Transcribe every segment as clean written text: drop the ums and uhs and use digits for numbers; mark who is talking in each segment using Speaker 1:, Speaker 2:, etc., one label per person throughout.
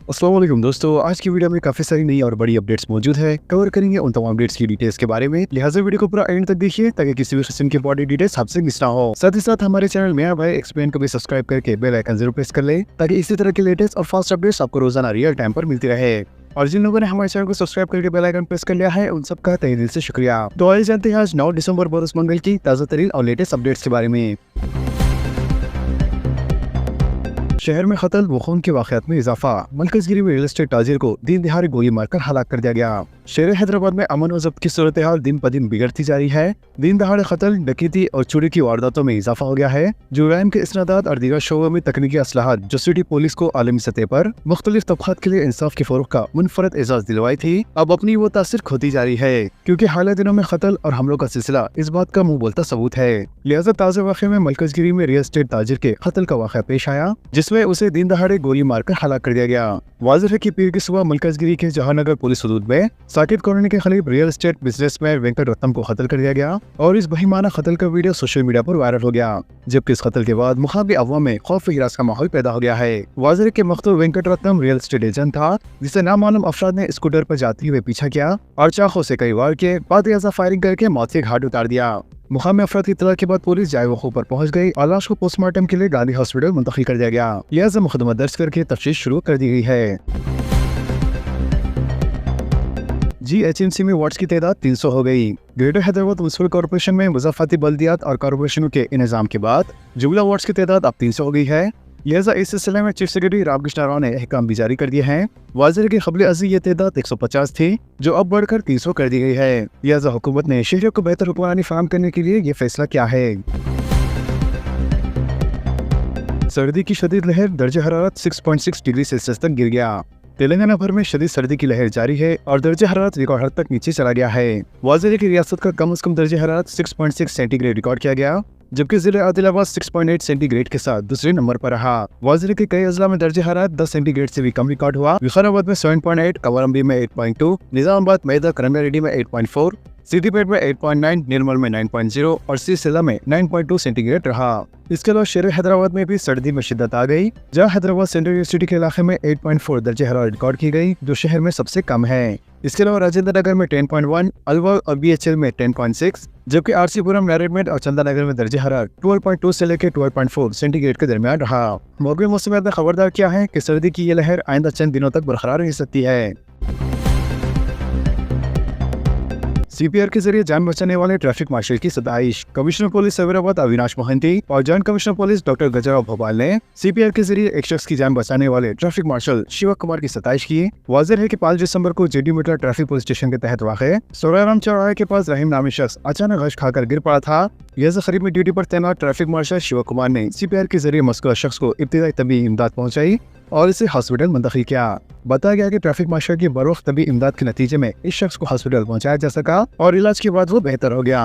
Speaker 1: अस्सलाम वालेकुम दोस्तों, आज की वीडियो में काफ़ी सारी नई और बड़ी अपडेट्स मौजूद है। कवर करेंगे उन तमाम अपडेट्स की डिटेल्स के बारे में, लिहाजा वीडियो को पूरा एंड तक देखिए ताकि किसी भी किस्म की इंपॉर्टेंट डिटेल्स आपसे मिस ना हो। साथ ही साथ हमारे चैनल मियां भाई एक्सप्लेन को भी सब्सक्राइब करके बेल आइकन जरूर प्रेस कर ले ताकि इसी तरह के लेटेस्ट और फास्ट अपडेट्स आपको रोजाना रियल टाइम पर मिलती रहे। और जिन लोगों ने हमारे चैनल को सब्सक्राइब करके बेल आइकन प्रेस कर लिया है उन सबका तहे दिल से शुक्रिया। तो आइए जानते हैं आज 9 दिसंबर बरोज मंगल की ताज़ा तरीन और लेटेस्ट अपडेट्स के बारे में। शहर में कत्ल व खून के वाक़यात में इजाफा। मलकजगिरी में रियल एस्टेट ताजिर को दिन दिहाड़े गोली मारकर हलाक कर दिया गया। शहर हैदराबाद में अमन व ज़ब्त की सूरत हाल दिन ब दिन बिगड़ती जा रही है। दिन दहाड़े कत्ल, डकैती और चोरी की वारदातों में इजाफा हो गया है। जुराइम के इसनादात और दीगर शोबों में तकनीकी असलाहत जो सिटी पुलिस को आलमी सतह पर मुख्तलिफ तबक़ात के लिए इंसाफ की फ़रोग़ का मुनफरद एजाज़ दिलवाई थी, अब अपनी वो तासीर खोती जा रही है, क्योंकि हालिया दिनों में कत्ल और हमलों का सिलसिला इस बात का मुँह बोलता सबूत है। लिहाजा ताज़ा वाक़े में मलकजगिरी में रियल एस्टेट ताजिर के कत्ल का वाक़या पेश आया, जिसमें उसे दिन दहाड़े गोली मारकर हलाक कर दिया गया। वाज़ेह है कि पीर की सुबह मलकजगिरी के जहानगर पुलिस हदूद में साकिब कॉलोनी के करीब real estate businessman Venkat Ratnam को कत्ल कर दिया गया और इस बहिमाना कत्ल का वीडियो सोशल मीडिया पर वायरल हो गया, जबकि इस कत्ल के बाद मुकामी अवाम में खौफ व हिरास का माहौल पैदा हो गया है। वाज़ेह है कि मक़तूल Venkat Ratnam real estate agent था, जिसे नामालूम अफराद ने स्कूटर पर जाते हुए पीछा किया और चाकू से कई वार के बाद फायरिंग करके मौत के घाट उतार दिया। मुकामी अफराद की इत्तला के बाद पुलिस जाए वक़ूफ़ पर पहुंच गई और लाश को पोस्टमार्टम के लिए गांधी हॉस्पिटल मुंतकिल कर दिया गया। लिहाजा मुकदमा दर्ज करके तफ्तीश शुरू कर दी गई है। GHMC में वार्ड्स की तादाद 300 हो गई। ग्रेटर हैदराबाद म्युनिसिपल कॉर्पोरेशन में वज़ाफ़ती बल्दियात और कॉर्पोरेशनों के इंतजाम के बाद जुमला वार्ड्स की तादाद अब 300 हो गई है। लिहाजा इस सिलसिले में चीफ सेक्रेटरी रामकृष्ण राव ने अहकाम भी जारी कर दिए हैं। वाज़ेह की क़ब्ल अज़ी ये तादाद 150 थी, जो अब बढ़कर 300 कर दी गई है। लिहाजा हुकूमत ने शहरियों को बेहतर हुक्मरानी फराहम करने के लिए ये फैसला किया है। सर्दी की शदीद लहर, दर्जे हरारत 6.6 डिग्री सेल्सियस तक गिर गया। तेलंगाना भर में शदीद सर्दी की लहर जारी है और दर्जे हरारत रिकॉर्ड हद तक नीचे चला गया है। वाज़ेह की रियासत का कम से कम दर्जे हरारत 6.6 सेंटीग्रेड रिकॉर्ड किया गया, जबकि जिला आदिलाबाद 6.8 सेंटीग्रेड के साथ दूसरे नंबर पर रहा। वाज़ेह के कई अजला में दर्जे हरारत 10 सेंटीग्रेड से भी कम रिकॉर्ड हुआ। विकाराबाद में 7.8, कवरम्बी में 8.2, निजामाबाद, मैदा, करंगारेड्डी में 8.4, सिद्दीपेट में 8.9, निर्मल में 9.0 और सिरसिला में 9.2 सेंटीग्रेड रहा। इसके अलावा शहर हैदराबाद में भी सर्दी में शिद्दत आ गई, जहां हैदराबाद सेंट्रल यूनिवर्सिटी के इलाके में 8.4 दर्जे हरारत रिकॉर्ड की गई, जो शहर में सबसे कम है। इसके अलावा राजेंद्र नगर में 10.1, अलवर और BHL में 10.6, जबकि RCपुरम, नारायणपेट और चंदानगर में दर्जे हरारत 12.2 से लेकर 12.4 सेंटीग्रेड के दरमियान रहा। मौसमी मौसमियात ने खबरदार किया है कि सर्दी की ये लहर आइंदा चंद दिनों तक बरकरार रह सकती है। CPR के जरिए जान बचाने वाले ट्रैफिक मार्शल की सताइश। कमिश्नर पुलिस सवेराबाद अविनाश मोहंती और joint commissioner police doctor Gajrao Bhopal ने CPR के जरिए एक शख्स की जान बचाने वाले ट्रैफिक मार्शल शिवा कुमार की सताइश की। वाज़ेह है कि 5 दिसंबर को JD मीटर ट्रैफिक पुलिस स्टेशन के तहत वाक़े सोराराम चौराहे के पास रहीम नामी शख्स अचानक गश खाकर गिर पड़ा था। लिहाजा करीब में ड्यूटी पर तैनात ट्रैफिक मार्शल शिवा कुमार ने CPR के जरिए मज़कूरा शख्स को इब्तिदाई तबी इमदाद पहुँचाई और इसे हॉस्पिटल मुंतकिल किया। बताया गया कि ट्रैफिक मार्शल की बरोक्त तबी इमदाद के नतीजे में इस शख्स को हॉस्पिटल पहुंचाया जा सका और इलाज के बाद वो बेहतर हो गया।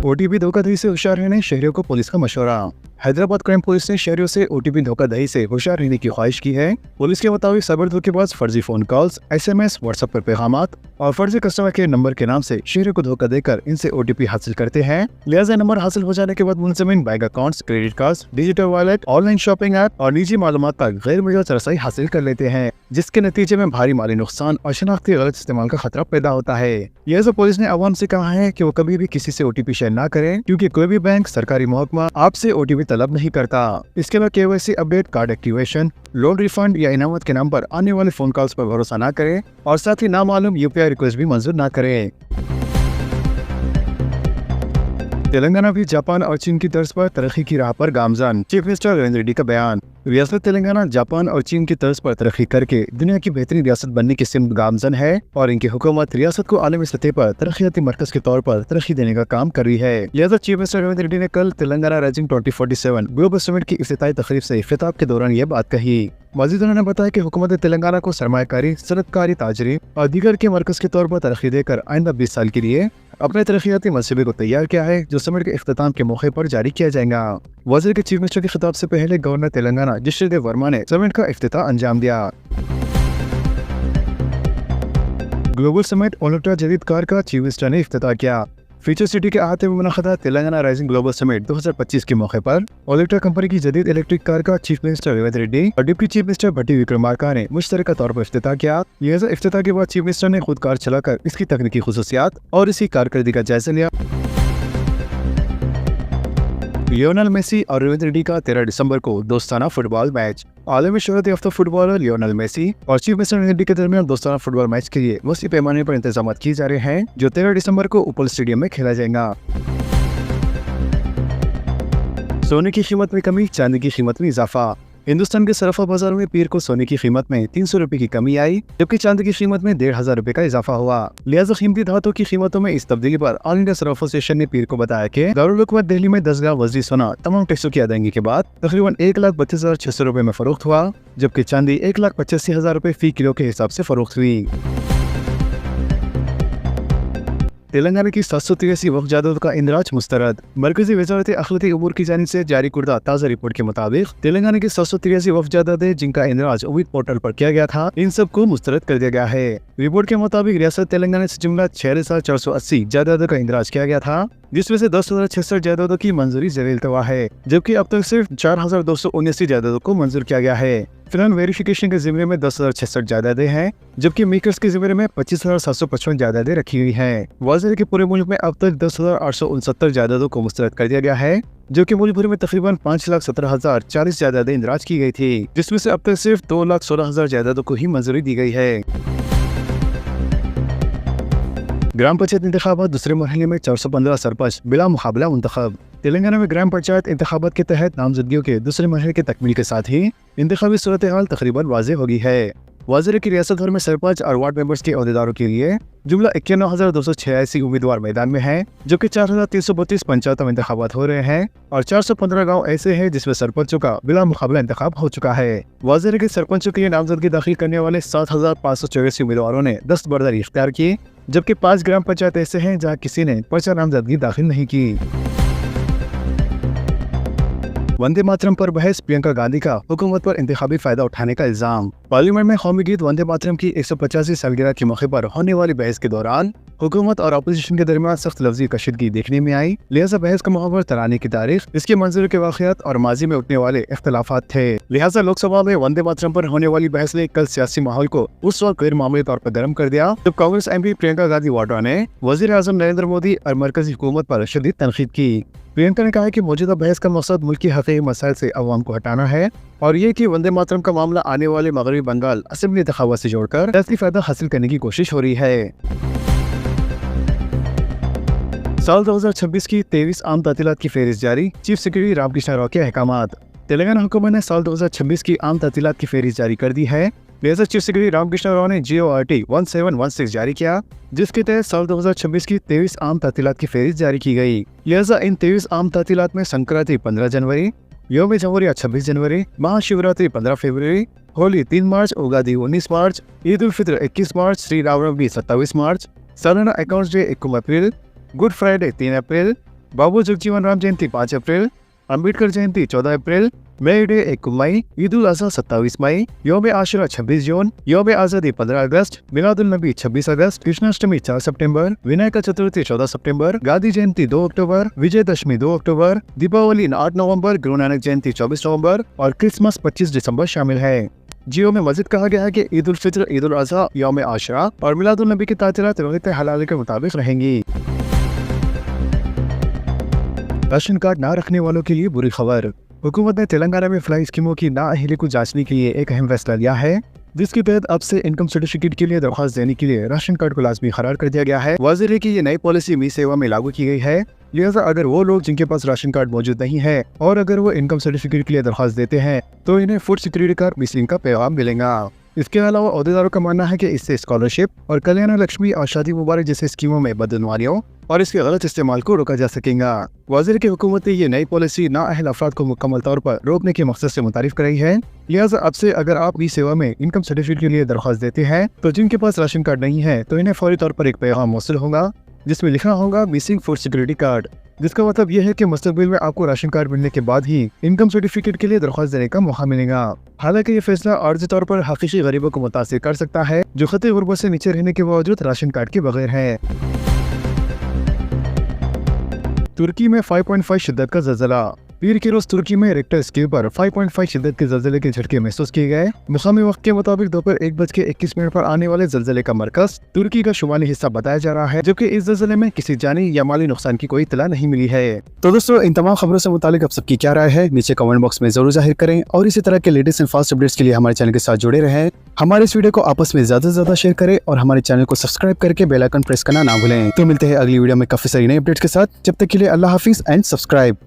Speaker 1: OTP धोखाधड़ी से होशियार रहने शहरियों को पुलिस का मशवरा। हैदराबाद क्राइम पुलिस ने शहरियों से OTP धोखाधड़ी से होशियार रहने की ख्वाहिश की है। पुलिस के मुताबिक साइबर धोखेबाज फर्जी फोन कॉल्स, SMS, व्हाट्सएप पर पैगामात और फर्जी कस्टमर केयर नंबर के नाम से शहरियों को धोखा देकर इनसे OTP हासिल करते हैं। लिहाजा नंबर हासिल हो जाने के बाद मुंसलिक bank accounts, credit cards, digital wallet, online shopping app और निजी मालूमात तक गैर मुजस्सर रसाई हासिल कर लेते हैं, जिसके नतीजे में भारी माली नुकसान और शनाख्ती गलत इस्तेमाल का खतरा पैदा होता है। लिहाजा पुलिस ने अवाम से कहा है कि वो कभी भी किसी से OTP शेयर न करें, क्योंकि कोई भी बैंक, सरकारी महकमा आपसे OTP तलब नहीं करता। इसके बाद KYC update, card activation, loan refund या इनामत के नाम पर आने वाले फोन कॉल्स पर भरोसा न करें और साथ ही नामालूम UPI रिक्वेस्ट भी मंजूर न करें। तेलंगाना भी जापान और चीन की तर्ज पर तरक्की की राह पर गामजान। चीफ मिनिस्टर रेवंत रेड्डी का बयान। रियासत तेलंगाना जापान और चीन की तर्ज पर तरक्की करके दुनिया की बेहतरीन रियासत बनने की सिमत गामजन है और इनकी हुकूमत रियासत को आलमी सतह पर तरक्याती मरकज के तौर पर तरक्की देने का काम कर रही है। लिहाजा चीफ मिनिस्टर रेवंत रेड्डी ने कल तेलंगाना राइजिंग 2047 ग्लोबल समिट की इफ्तिताई तकरीब से खिताब के दौरान यह बात कही। मजीद उन्होंने बताया कि हुकूमत तेलंगाना को सरमायाकारी, सनअतकारी, ताजरी और दीगर के मरकज के तौर पर तरक्की देकर आइंदा 20 साल के लिए अपने तरक्याती मनसूबे को तैयार किया है, जो समिट के इख्तिताम के मौके पर जारी किया जाएगा। वज़ीर के चीफ मिनिस्टर के खिताब से पहले गवर्नर तेलंगाना जिश्री देव वर्मा ने समिट का इफ्तिताह अंजाम दिया। ग्लोबल समिट ओल्ट्रा जदीद कार का चीफ मिनिस्टर ने इफ्तिताह किया। फ्यूचर सिटी के आहते में मुनक़दा तेलंगाना राइजिंग ग्लोबल समिट 2025 के मौके पर ओलेक्ट्रा कंपनी की जदीद इलेक्ट्रिक कार का चीफ मिनिस्टर रेवंत रेड्डी और डिप्टी चीफ मिनिस्टर भट्टी विक्रमार्का ने मुश्तरका तौर पर इफ्तिताह किया। लिहाजा इफ्तिताह के बाद चीफ मिनिस्टर ने खुद कार चलाकर इसकी तकनीकी खुसूसियात और इसकी कारकर्दगी का जायजा लिया। लियोनेल मेसी और रेवंत रेड्डी का 13 दिसंबर को दोस्ताना फुटबॉल मैच। आलमी शोहरत याफ्ता फुटबॉलर लियोनेल मेसी और चीफ मिनिस्टर रेवंत रेड्डी के दरमियान दोस्ताना फुटबॉल मैच के लिए वसी पैमाने पर इंतजाम किए जा रहे हैं, जो 13 दिसंबर को उपल स्टेडियम में खेला जाएगा। सोने की कीमत में कमी, चांदी की कीमत में इजाफा। हिंदुस्तान के सराफा बाजार में पीर को सोने की कीमत में 300 रुपए की कमी आई, जबकि चांदी की कीमत में 1500 रुपए का इजाफा हुआ। लिहाजा कीमती धातुओं की कीमतों में इस तब्दीली पर ऑल इंडिया सराफा एसोसिएशन ने पीर को बताया कि दारुल हुकूमत दिल्ली में 10 ग्राम वजनी सोना तमाम टैक्सों की अदायगी के बाद तकरीबन 1,32,600 रुपए में फरोख्त हुआ, जबकि चांदी 1,85,000 रुपए फी किलो के हिसाब से फरोख्त हुई। तेलंगाना की 783 वक्फ जायदाद का इंदराज मुस्तरद। मरकजी वजारत अखिलती अमूर की जानिब से जारी कुर्दा ताज़ा रिपोर्ट के मुताबिक तेलंगाना की 783 वक्फ जायदादें जिनका इंदराज उम्मीद पोर्टल पर किया गया था, इन सब को मुस्तरद कर दिया गया है। रिपोर्ट के मुताबिक रियासत तेलंगाना से जुमला 6,480 जायदादों का इंदराज किया गया था, जिसमें से 10,066 जायदादों की मंजूरी ज़रील तवा है, जबकि अब तक सिर्फ 4,279 जायदादों को मंजूर किया गया है। फिलहाल वेरिफिकेशन के जिम्मे में 10,066 जायदादें हैं, जबकि मेकर्स के जिम्मे में 25,755 जायदादें रखी हुई हैं। वाज़ेह है कि पूरे मुल्क में अब तक 10,869 जायदादों को मुस्तरद कर दिया गया है, जो कि मुल्क भर में तकरीबन 5,17,040 जायदादें इंदराज की गई थी, जिसमें से अब तक सिर्फ 2,16,000 जायदादों को ही मंजूरी दी गई है। ग्राम पंचायत इंतखाबात दूसरे मरहले में 415 सरपंच बिला मुकाबला मुंतखब। तेलंगाना में ग्राम पंचायत इंतखाबात के तहत नामजदगियों के दूसरे मरहले के तकमील के साथ ही इंतखाबी सूरत हाल तकरीबन वाज़ेह हो गई है। वाज़ेह की रियासत भर में सरपंच और वार्ड मेंबर्स के अहदेदारों के लिए जुमला 91,286 उम्मीदवार मैदान में हैं, जबकि 4,332 पंचायतों में इंतखाबात हो रहे हैं और 415 गाँव ऐसे हैं जिसमें सरपंचों का बिला मुकाबला इंतखाब हो चुका है। वाज़ेह के सरपंचों के लिए नामजदगी दाखिल करने वाले 7,584 उम्मीदवारों ने दस्तबरदारी इख्तियार की, जबकि 5 ग्राम पंचायत ऐसे हैं जहां किसी ने पर्चा नामजदगी दाखिल नहीं की। वंदे मातरम पर बहस, प्रियंका गांधी का हुकूमत पर इंतखाबी फायदा उठाने का इल्जाम। पार्लियामेंट में कौमी गीत वंदे मातरम की 185वीं सालगिरह के मौके पर होने वाली बहस के दौरान हुकूमत और अपोजिशन के दरमियान सख्त लफ्जी कशीदगी देखने में आई। लिहाजा बहस का मुहव्वर तराने की तारीख, इसके मंजूरी के वाक़यात और माजी में उठने वाले इख्तलाफात थे। लिहाजा लोकसभा में वंदे मातरम पर होने वाली बहस ने कल सियासी माहौल को उस वक्त गैर मामूली तौर पर गर्म कर दिया, जब कांग्रेस MP प्रियंका गांधी वाड्रा ने वज़ीर आज़म नरेंद्र मोदी और मरकजी हुकूमत पर शदीद तनकीद की। प्रियंका ने कहा कि मौजूदा बहस का मकसद मुल्क की हक़ीक़ी मसाइल से अवाम को हटाना है और ये कि वंदे मातरम का मामला आने वाले मगरबी बंगाल असेंबली इंतखाबात से जोड़कर सियासी फायदा हासिल करने की कोशिश हो रही है। साल 2026 की 23 आम तातीलात की फहरिस्त जारी, चीफ सेक्रेटरी रामकृष्ण राव के अहकामात। तेलंगाना हुकूमत ने साल 2026 की आम तातीलात की फहरिस्त जारी कर दी है। लिहाजा चीफ सेक्रेटरी रामकृष्ण राव ने GORT 1716 जारी किया, जिसके तहत साल 2026 की 23 आम तातीलात की फहरिस्त जारी की गई। लिहाजा इन 23 आम तातीलात में संक्रांति 15 जनवरी, योम जमहूरिया 26 जनवरी, महाशिवरात्रि 15 फरवरी, होली 3 मार्च, उगादी 19 मार्च, ईद उल फित्र 21 मार्च, श्री रामनवमी 27 मार्च, सालाना अकाउंट्स डे 1 अप्रैल, गुड फ्राइडे 3 अप्रैल, बाबू जगजीवन राम जयंती 5 अप्रैल, अम्बेडकर जयंती 14 अप्रैल, मे डे 1 मई, ईद उल अज़हा 27 मई, योम आशुरा 26 जून, योम आज़ादी 15 अगस्त, मिलादुल नबी 26 अगस्त, कृष्णाष्टमी 4 सितंबर, विनायक चतुर्थी 14 सितंबर, गांधी जयंती 2 अक्टूबर, विजयदशमी 2 अक्टूबर, दीपावली 8 नवंबर, गुरु नानक जयंती 24 नवंबर और क्रिसमस 25 दिसंबर शामिल है। जियो में मज़ीद कहा गया है कि ईद उल फित्र, ईद उल अज़हा, यौम आशुरा और मिलादुल नबी की तातीलात वक़्त हलाल के मुताबिक रहेंगी। राशन कार्ड ना रखने वालों के लिए बुरी खबर। हुकूमत ने तेलंगाना में फ्लाई स्कीमों की नाअहली को जांचने के लिए एक अहम फैसला लिया है, जिसके तहत अब से इनकम सर्टिफिकेट के लिए दरख्वास्त देने के लिए राशन कार्ड को लाजमी करार कर दिया गया है। वाज़ेह है कि ये नई पॉलिसी मी सेवा में लागू की गई है। लिहाजा अगर वो लोग जिनके पास राशन कार्ड मौजूद नहीं है और अगर वो इनकम सर्टिफिकेट के लिए दरख्वास्त देते हैं तो इन्हें फूड सिक्योरिटी कार्ड मिसिंग का पैगाम मिलेगा। इसके अलावा अहदेदारों का मानना है कि इससे स्कॉलरशिप और कल्याण लक्ष्मी और शादी मुबारक जैसे स्कीमों में बदनवारियों और इसके गलत इस्तेमाल को रोका जा सकेगा। वाज़ेह की हुकूमत ने ये नई पॉलिसी नाअहल अफराद को मुकम्मल तौर पर रोकने के मकसद से मुतारिफ कराई है। लिहाजा अब से अगर आप ई सेवा में इनकम सर्टिफिकेट के लिए दरख्वास्त देते हैं तो जिनके पास राशन कार्ड नहीं है तो इन्हें फौरी तौर पर एक पैगाम मौसूल होगा, जिसमें लिखा होगा मिसिंग फूड सिक्योरिटी कार्ड, जिसका मतलब यह है कि मुस्तकबिल में आपको राशन कार्ड मिलने के बाद ही इनकम सर्टिफिकेट के लिए दरख्वास्त देने का मौका मिलेगा। हालांकि ये फैसला आर्जी तौर पर हकीकी गरीबों को मुतासिर कर सकता है, जो खतरे गुर्बत से नीचे रहने के बावजूद राशन कार्ड के बगैर है। तुर्की में 5.5 शिद्दत का ज़लज़ला। पीर के रोज तुर्की में रिक्टर स्केल पर 5.5 शिद्दत के ज़लज़ले के झटके महसूस किए गए। मुकामी वक्त के मुताबिक दोपहर 1:21 पर आने वाले ज़लज़ले का मरकज तुर्की का शुमाली हिस्सा बताया जा रहा है, जबकि इस ज़लज़ले में किसी जानी या माली नुकसान की कोई इत्तला नहीं मिली है। तो दोस्तों, इन तमाम खबरों से मुतालिक आप सबकी क्या राय है, नीचे कमेंट बॉक्स में जरूर जाहिर करें और इसी तरह के लेटेस्ट एंड फास्ट अपडेट्स के लिए हमारे चैनल के साथ जुड़े रहें। हमारे इस वीडियो को आपस में ज्यादा से ज्यादा शेयर करें और हमारे चैनल को सब्सक्राइब करके बेल आइकन प्रेस करना ना भूलें। तो मिलते हैं अगली वीडियो में काफी सारी नई अपडेट्स के साथ। जब तक के लिए अल्लाह हाफिज एंड सब्सक्राइब।